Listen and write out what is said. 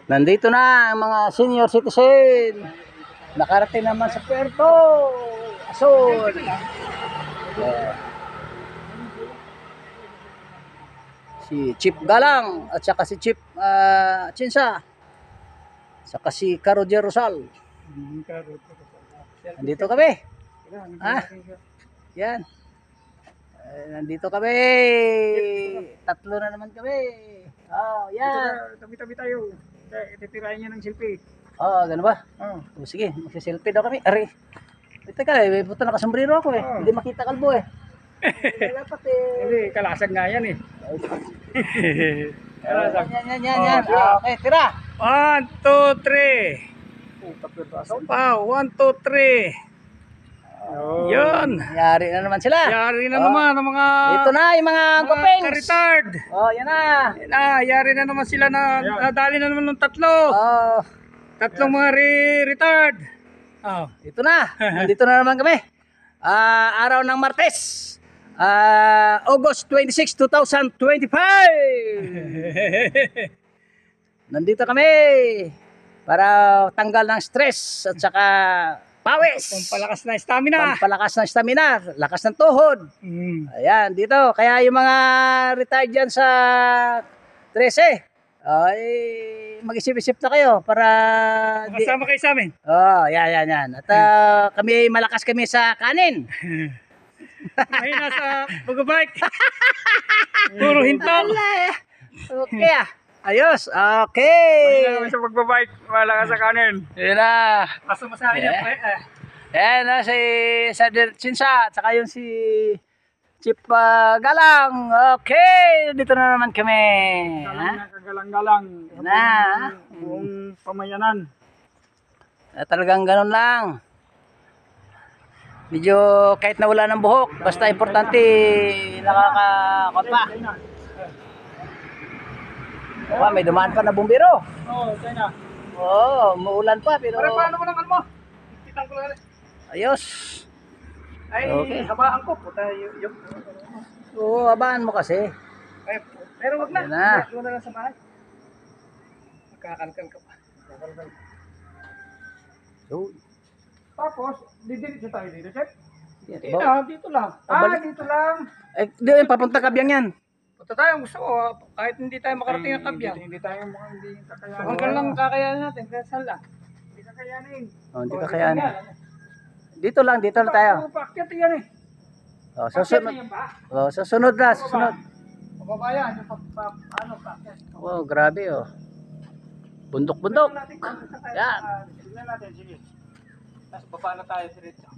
Nandito na ang mga senior citizen. Nakarating naman sa Puerto Ason. Si Chief Galang at saka si Chief Chinsa. Saka si Caro Jerusal. Nandito kami. Yan. Nandito kami. Tatlo na naman kami. Oh, yan. Tabi-tabi tayo. Titirahin niya ng selfie. Oh, gano'n ba? Oh. Sige, magsiselfie daw kami. Ari. Teka lang, may puto nakasombrero ako eh. Hindi makita kalbo eh. Dapat eh. Hindi, kalasag nga yan eh. Yan. Okay, tira. 1, 2, 3. Wow, 1, 2, 3. Yun. Yari na naman sila. Yari na naman ang mga... Ito na yung mga kupengs. Ka-retard. Oh, yan na. Yan na, yari na naman sila na nadali na naman ng tatlo. Oh, Tatlong mga retard. Oh. ito na. Nandito na naman kami. Araw ng Martes. August 26, 2025. Nandito kami para tanggal ng stress at saka pawis. Pampalakas na stamina. Pampalakas ng stamina, lakas ng tuhod. Ayan, dito. Kaya yung mga retired dyan sa 13, ay mag-isip-isip na kayo para... Kasama kayo sa amin. Oh, yan. At kami, malakas kami sa kanin. Mahina sa pag-bike. Puro hintong. Okay ayos, okay. Mahina naman sa pag-bike. Malakas sa kanin. Yan na. Paso mo sa akin yan. Yan na si Sadir Chinsa at saka yung si Chief Galang. Okay, dito na naman kami. Kagalang-galang. Yan na. Buong pamayanan. Talagang ganun lang. Medyo kahit na wala ng buhok, basta importante nakakakot pa. Oh, may dumaan pa na bumbiro. Oo, tayo na. Oo, muulan pa pero... Para paano mo ng ano mo? Kitang ko lang. Ayos. Ay, Okay. habaan ko. Puta yung... Oo, habaan mo kasi. Ay, pero wag na. Yan na. Wag na lang sa bahay. Magkakalkan ka pa. So, Tapos, didiretso tayo dito, Chef. yan, Dito lang, dito lang. balik. Dito lang. di yung papunta Kabyang yan. Punta tayo, gusto ko. Kahit hindi tayo makarating ng Kabyang. Hindi tayo mukhang hindi kakayanin. Hanggang lang kakayanin natin. Kaya saan lang? Hindi kakayanin. Oh, hindi ka kayaan. Dito lang tayo. Puro paakyat yan eh. Oh, Paakyat susunod. na yan ba? Oh, susunod na, susunod. Pababayan, yung ano, paakyat. Oh, grabe oh. Bundok-bundok. Tignan natin kung saan tayo. Yan. Tignan natin, sige. Tapos baba na tayo diretso.